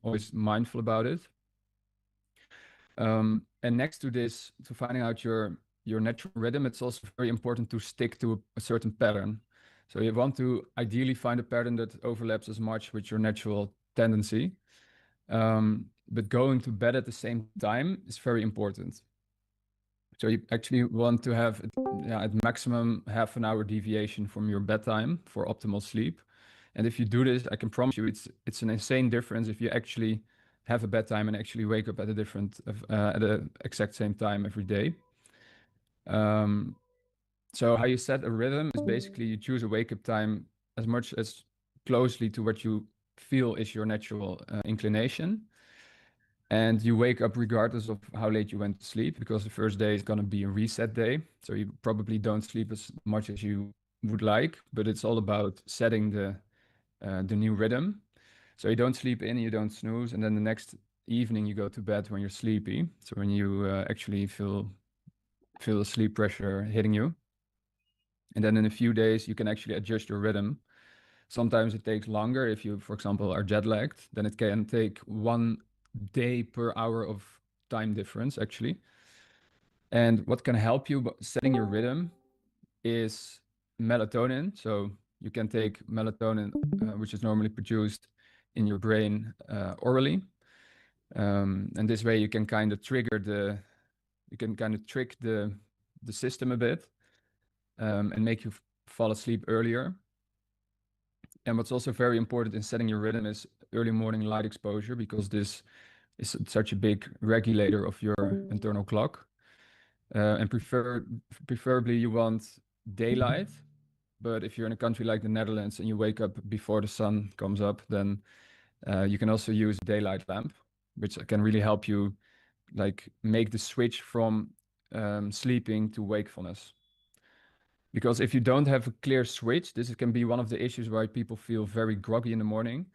always mindful about it. And next to this, to finding out your natural rhythm, it's also very important to stick to a certain pattern. So you want to ideally find a pattern that overlaps as much with your natural tendency. But going to bed at the same time is very important. So you actually want to have at maximum half an hour deviation from your bedtime for optimal sleep. And if you do this, I can promise you it's an insane difference if you actually have a bedtime and actually wake up at a different at the exact same time every day. So how you set a rhythm is basically you choose a wake up time as much as closely to what you feel is your natural inclination. And you wake up regardless of how late you went to sleep, because the first day is going to be a reset day. So you probably don't sleep as much as you would like, but it's all about setting the new rhythm. So you don't sleep in, you don't snooze, and then the next evening you go to bed when you're sleepy. So when you actually feel the sleep pressure hitting you. And then in a few days you can actually adjust your rhythm. Sometimes it takes longer. If you, for example, are jet lagged, then it can take 1 day per hour of time difference, actually. And what can help you setting your rhythm is melatonin. So you can take melatonin, which is normally produced in your brain orally. And this way you can kind of trick the system a bit, and make you fall asleep earlier. And what's also very important in setting your rhythm is early morning light exposure, because this is such a big regulator of your internal clock. And preferably you want daylight. But if you're in a country like the Netherlands and you wake up before the sun comes up, then you can also use a daylight lamp, which can really help you like make the switch from sleeping to wakefulness. Because if you don't have a clear switch, this can be one of the issues why people feel very groggy in the morning,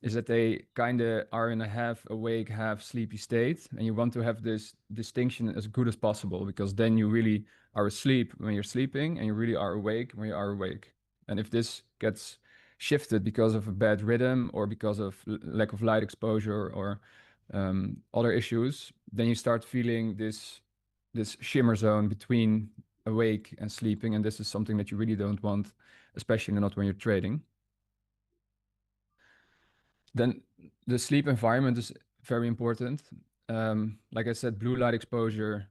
is that they kind of are in a half awake, half sleepy state. And you want to have this distinction as good as possible, because then you really are asleep when you're sleeping and you really are awake when you are awake. And if this gets shifted because of a bad rhythm or because of lack of light exposure or other issues, then you start feeling this shimmer zone between awake and sleeping. And this is something that you really don't want, especially not when you're trading. Then the sleep environment is very important. Like I said, blue light exposure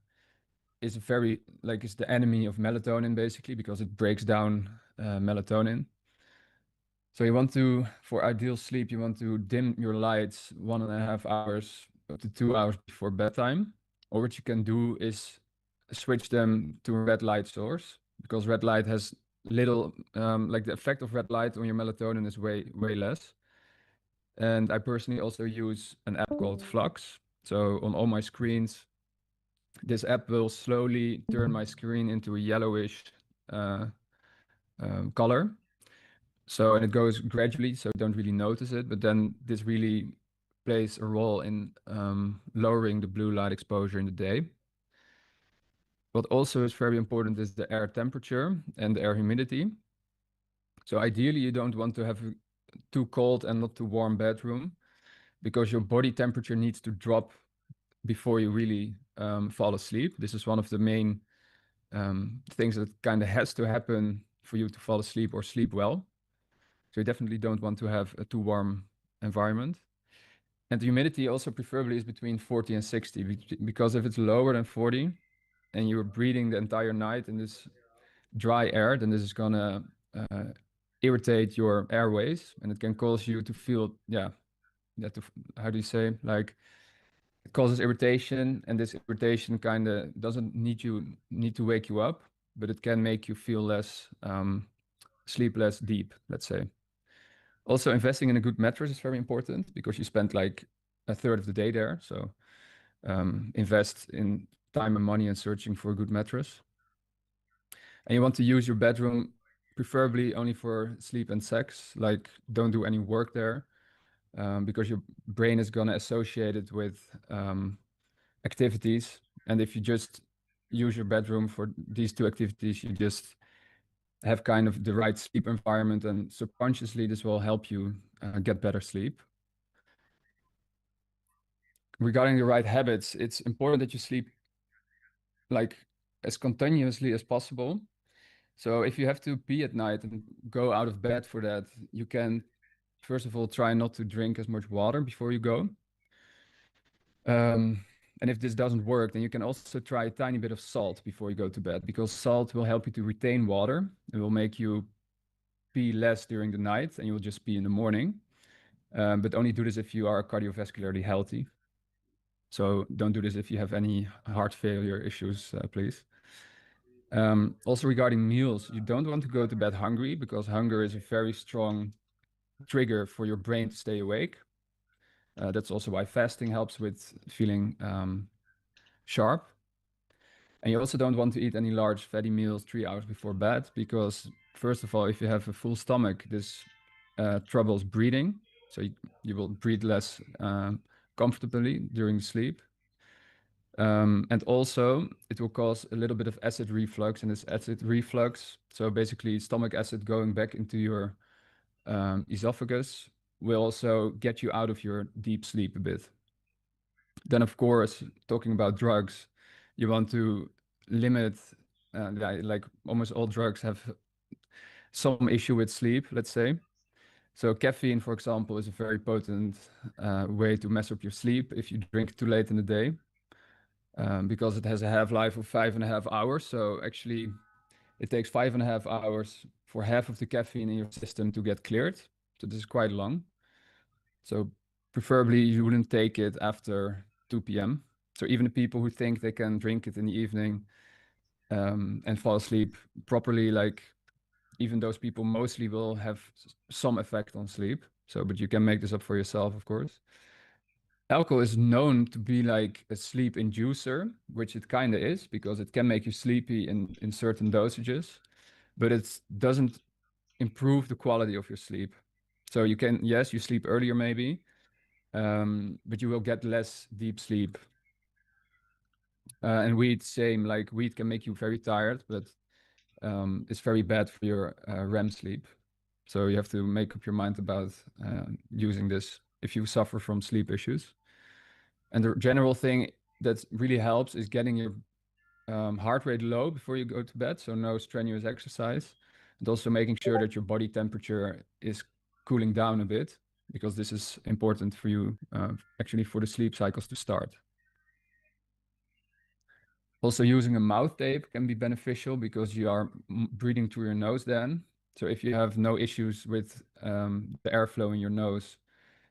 is is the enemy of melatonin, basically, because it breaks down melatonin. So you want to, for ideal sleep, you want to dim your lights 1.5 hours to 2 hours before bedtime. Or what you can do is switch them to a red light source, because red light has little, like the effect of red light on your melatonin is way less. And I personally also use an app called Flux. So on all my screens, this app will slowly turn my screen into a yellowish color. So, and it goes gradually, so don't really notice it. But then this really plays a role in lowering the blue light exposure in the day. What also is very important is the air temperature and the air humidity. So ideally, you don't want to have a too cold and not too warm bedroom, because your body temperature needs to drop before you really fall asleep. This is one of the main things that kind of has to happen for you to fall asleep or sleep well. So you definitely don't want to have a too warm environment. And the humidity also preferably is between 40 and 60, because if it's lower than 40 and you're breathing the entire night in this dry air, then this is gonna irritate your airways, and it can cause you to feel, how do you say, like, it causes irritation, and this irritation kind of doesn't need to wake you up, but it can make you feel less sleep less deep, let's say. Also, investing in a good mattress is very important, because you spend like a third of the day there. So invest in time and money in searching for a good mattress. And you want to use your bedroom preferably only for sleep and sex. Like, don't do any work there, because your brain is going to associate it with activities. And if you just use your bedroom for these two activities, you just have kind of the right sleep environment, and subconsciously this will help you get better sleep. regarding the right habits, it's important that you sleep like as continuously as possible. So if you have to pee at night and go out of bed for that, you can first of all try not to drink as much water before you go. And if this doesn't work, then you can also try a tiny bit of salt before you go to bed, because salt will help you to retain water. It will make you pee less during the night and you'll just pee in the morning. But only do this if you are cardiovascularly healthy. So don't do this if you have any heart failure issues, please. Also regarding meals, you don't want to go to bed hungry, because hunger is a very strong trigger for your brain to stay awake. That's also why fasting helps with feeling sharp. And you also don't want to eat any large fatty meals 3 hours before bed, because first of all, if you have a full stomach, this troubles breathing. So you will breathe less comfortably during sleep. And also it will cause a little bit of acid reflux, and this acid reflux, so basically stomach acid going back into your esophagus, will also get you out of your deep sleep a bit. Then, of course, talking about drugs, you want to limit, like almost all drugs have some issue with sleep, let's say. So caffeine, for example, is a very potent way to mess up your sleep if you drink too late in the day, because it has a half-life of 5.5 hours. So actually, it takes 5.5 hours for half of the caffeine in your system to get cleared. So this is quite long. So preferably you wouldn't take it after 2 p.m. So even the people who think they can drink it in the evening and fall asleep properly, like even those people mostly will have some effect on sleep. So, but you can make this up for yourself, of course. Alcohol is known to be like a sleep inducer, which it kind of is, because it can make you sleepy in certain dosages, but it doesn't improve the quality of your sleep. So you can, yes, you sleep earlier maybe, but you will get less deep sleep. And weed, same, like weed can make you very tired, but it's very bad for your REM sleep. So you have to make up your mind about using this if you suffer from sleep issues. And the general thing that really helps is getting your heart rate low before you go to bed, so no strenuous exercise, and also making sure that your body temperature is cooling down a bit, because this is important for you actually for the sleep cycles to start. Also, using a mouth tape can be beneficial because you are breathing through your nose then. So if you have no issues with the airflow in your nose,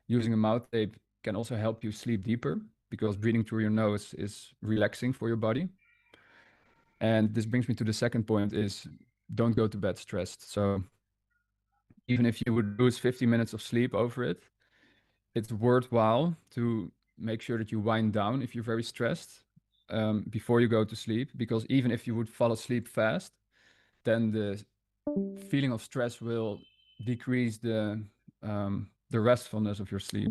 using a mouth tape can also help you sleep deeper, because breathing through your nose is relaxing for your body. And this brings me to the second point, is don't go to bed stressed. So even if you would lose 50 minutes of sleep over it, it's worthwhile to make sure that you wind down if you're very stressed before you go to sleep, because even if you would fall asleep fast, then the feeling of stress will decrease the restfulness of your sleep.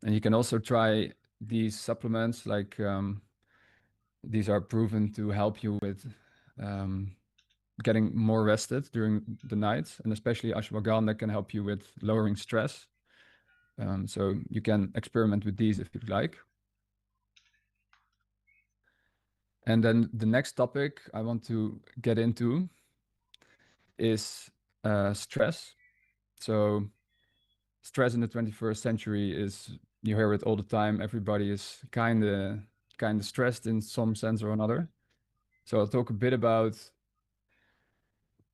And you can also try these supplements, like these are proven to help you with getting more rested during the night, and especially ashwagandha can help you with lowering stress. So you can experiment with these if you'd like. And then the next topic I want to get into is stress. So stress in the 21st century is, you hear it all the time. Everybody is kind of stressed in some sense or another. So I'll talk a bit about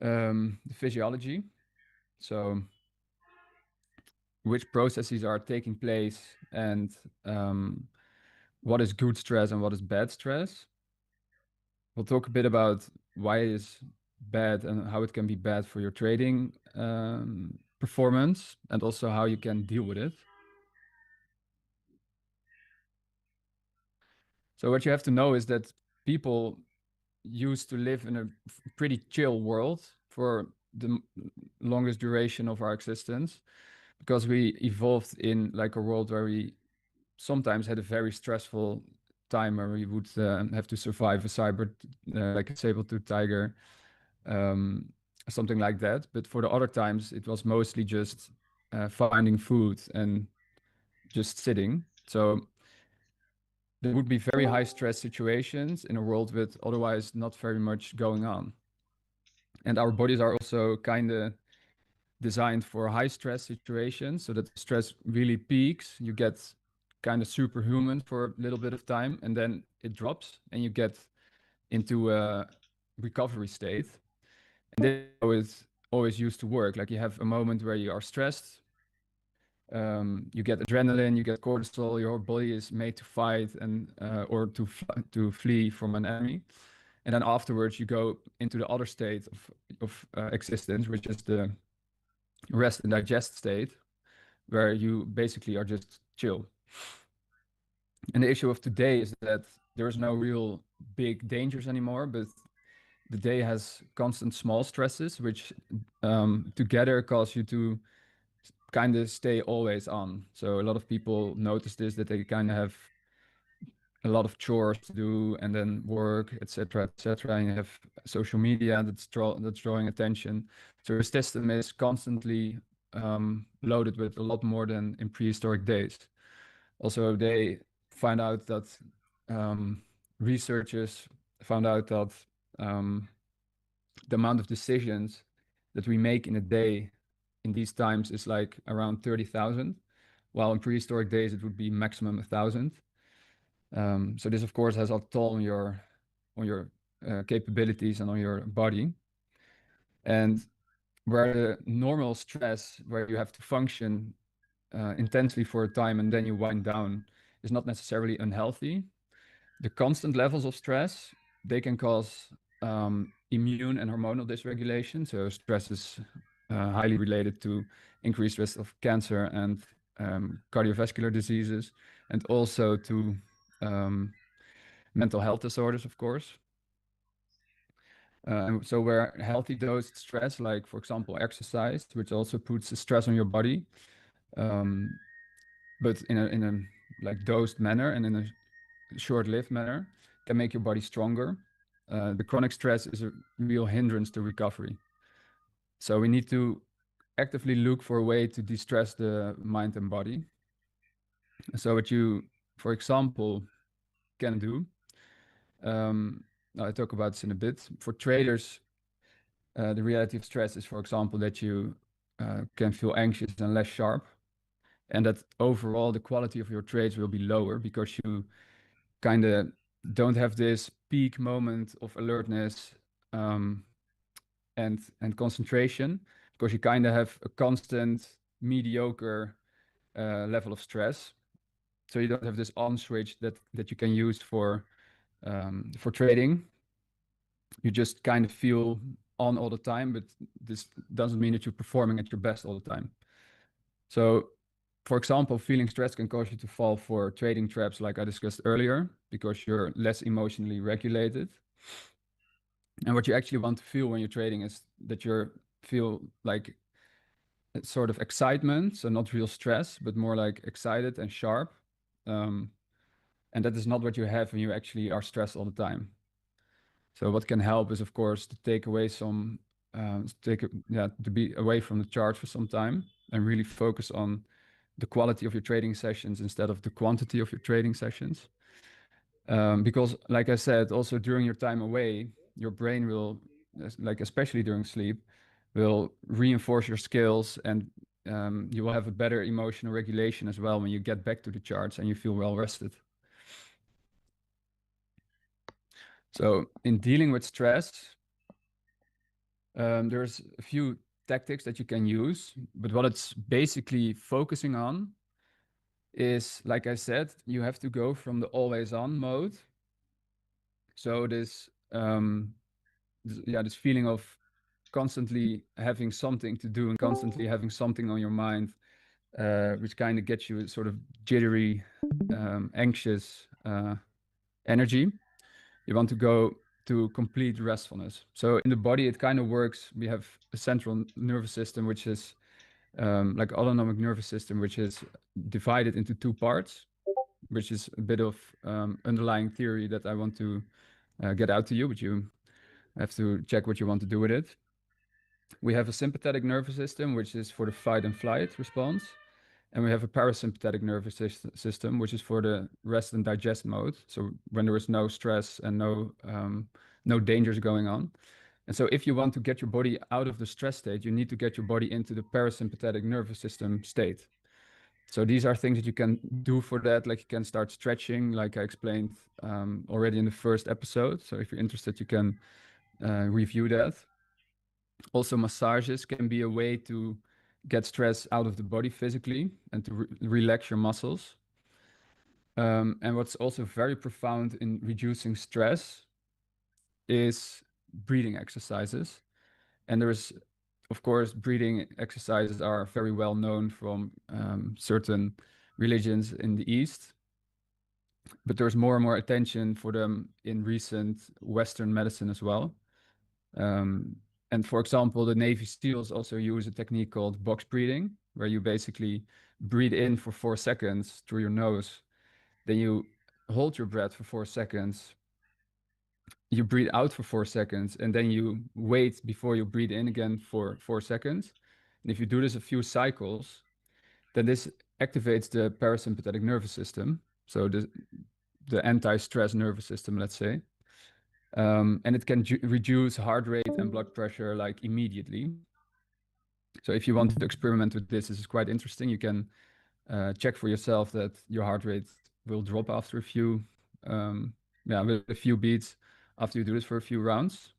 the physiology. So which processes are taking place, and what is good stress and what is bad stress. We'll talk a bit about why it is bad and how it can be bad for your trading performance, and also how you can deal with it. So what you have to know is that people used to live in a pretty chill world for the longest duration of our existence, because we evolved in like a world where we sometimes had a very stressful time, where we would have to survive a cyber, like a saber-tooth tiger, something like that. But for the other times, it was mostly just finding food and just sitting. So there would be very high stress situations in a world with otherwise not very much going on. And our bodies are also kind of designed for high stress situations, so that stress really peaks. You get kind of superhuman for a little bit of time, and then it drops, and you get into a recovery state. And this is how it always used to work. Like you have a moment where you are stressed, you get adrenaline, you get cortisol, your body is made to fight and or to flee from an enemy. And then afterwards, you go into the other state of existence, which is the rest and digest state, where you basically are just chill. And the issue of today is that there's no real big dangers anymore, but the day has constant small stresses, which together cause you to kind of stay always on. So a lot of people notice this, that they kind of have a lot of chores to do and then work, etc., etc. And you have social media that's drawing attention. So your system is constantly loaded with a lot more than in prehistoric days. Also, they find out that researchers found out that the amount of decisions that we make in a day in these times is like around 30,000, while in prehistoric days it would be maximum 1,000. So this, of course, has a toll on your capabilities and on your body. And where the normal stress, where you have to function intensely for a time and then you wind down, is not necessarily unhealthy. The constant levels of stress, they can cause immune and hormonal dysregulation. So stress is highly related to increased risk of cancer and cardiovascular diseases, and also to mental health disorders, of course. And so where healthy dosed stress, like for example exercise, which also puts a stress on your body, but in a like dosed manner and in a short-lived manner, can make your body stronger. The chronic stress is a real hindrance to recovery. So we need to actively look for a way to de-stress the mind and body. So what you, for example, can do, I'll talk about this in a bit. For traders, the reality of stress is, for example, that you can feel anxious and less sharp, and that overall the quality of your trades will be lower because you kind of don't have this peak moment of alertness and concentration, because you kind of have a constant mediocre level of stress. So you don't have this on switch that you can use for trading. You just kind of feel on all the time, but this doesn't mean that you're performing at your best all the time. So, for example, feeling stressed can cause you to fall for trading traps like I discussed earlier, because you're less emotionally regulated. And what you actually want to feel when you're trading is that you feel like sort of excitement, so not real stress, but more like excited and sharp. And that is not what you have when you actually are stressed all the time. So what can help is, of course, to take away some, to be away from the chart for some time and really focus on the quality of your trading sessions instead of the quantity of your trading sessions. Because, like I said, also during your time away, your brain will, like especially during sleep, will reinforce your skills, and you will have a better emotional regulation as well when you get back to the charts and you feel well rested. So in dealing with stress, there's a few tactics that you can use, but what it's basically focusing on is, like I said, you have to go from the always on mode. So this feeling of constantly having something to do and constantly having something on your mind, which kind of gets you sort of jittery, anxious energy. You want to go to complete restfulness. So in the body, it kind of works. We have a central nervous system, which is like autonomic nervous system, which is divided into two parts, which is a bit of underlying theory that I want to get out to you, but you have to check what you want to do with it. We have a sympathetic nervous system, which is for the fight and flight response. And we have a parasympathetic nervous system, which is for the rest and digest mode. So when there is no stress and no dangers going on. And so if you want to get your body out of the stress state, you need to get your body into the parasympathetic nervous system state. So these are things that you can do for that. Like you can start stretching, like I explained already in the first episode. So if you're interested, you can review that. Also, massages can be a way to get stress out of the body physically and to relax your muscles. And what's also very profound in reducing stress is breathing exercises. And there's, of course, breathing exercises are very well known from certain religions in the East. But there's more and more attention for them in recent Western medicine as well. And for example, the Navy SEALs also use a technique called box breathing, where you basically breathe in for 4 seconds through your nose. Then you hold your breath for 4 seconds. You breathe out for 4 seconds, and then you wait before you breathe in again for 4 seconds. And if you do this a few cycles, then this activates the parasympathetic nervous system. So the anti-stress nervous system, let's say. And it can reduce heart rate and blood pressure like immediately. So if you want to experiment with this is quite interesting. You can check for yourself that your heart rate will drop after a few, with a few beats after you do this for a few rounds.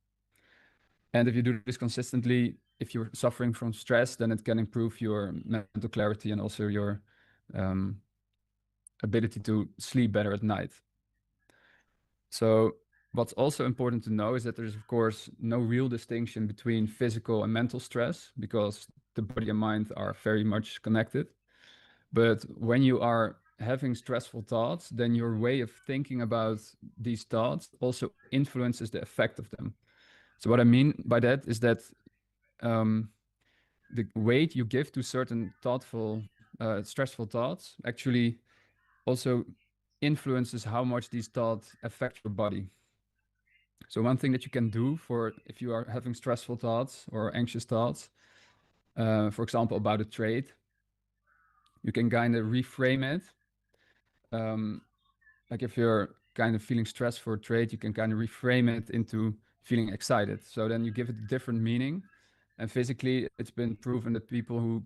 And if you do this consistently, if you're suffering from stress, then it can improve your mental clarity and also your ability to sleep better at night. So what's also important to know is that there's, of course, no real distinction between physical and mental stress because the body and mind are very much connected. But when you are having stressful thoughts, then your way of thinking about these thoughts also influences the effect of them. So what I mean by that is that the weight you give to certain stressful thoughts actually also influences how much these thoughts affect your body. So one thing that you can do for if you are having stressful thoughts or anxious thoughts, for example, about a trade, you can kind of reframe it. Like if you're kind of feeling stressed for a trade, you can kind of reframe it into feeling excited. So then you give it a different meaning. And physically, it's been proven that people who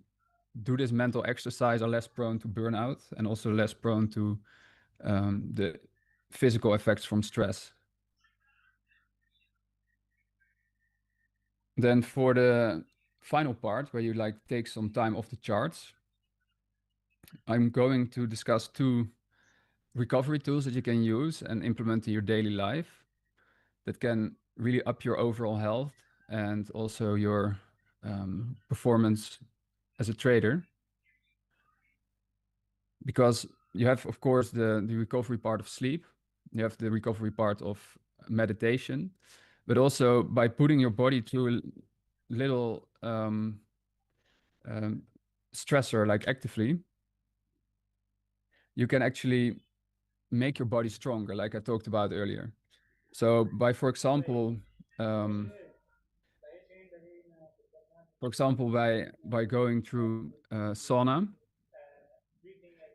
do this mental exercise are less prone to burnout and also less prone to the physical effects from stress. Then for the final part, where you like take some time off the charts, I'm going to discuss 2 recovery tools that you can use and implement in your daily life that can really up your overall health and also your performance as a trader. Because you have, of course, the recovery part of sleep, you have the recovery part of meditation, but also by putting your body through a little stressor, like actively, you can actually make your body stronger, like I talked about earlier. So by, for example, by going through sauna,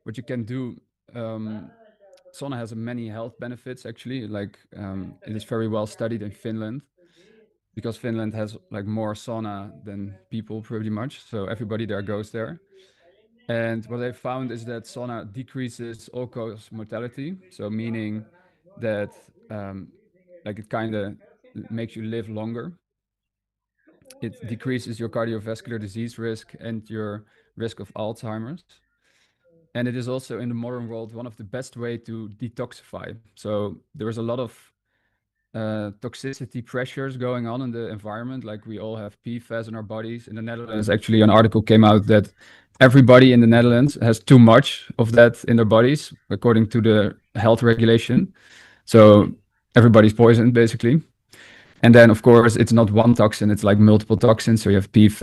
what you can do, sauna has many health benefits actually. Like it is very well studied in Finland, because Finland has like more sauna than people pretty much. So everybody there goes there. And what I found is that sauna decreases all-cause mortality. So meaning that like it kind of makes you live longer. It decreases your cardiovascular disease risk and your risk of Alzheimer's. And it is also in the modern world one of the best way to detoxify. So there is a lot of toxicity pressures going on in the environment. Like we all have PFAS in our bodies. In the Netherlands, actually an article came out that everybody in the Netherlands has too much of that in their bodies, according to the health regulation. So everybody's poisoned basically. And then of course it's not one toxin, it's like multiple toxins. So you have PFAS,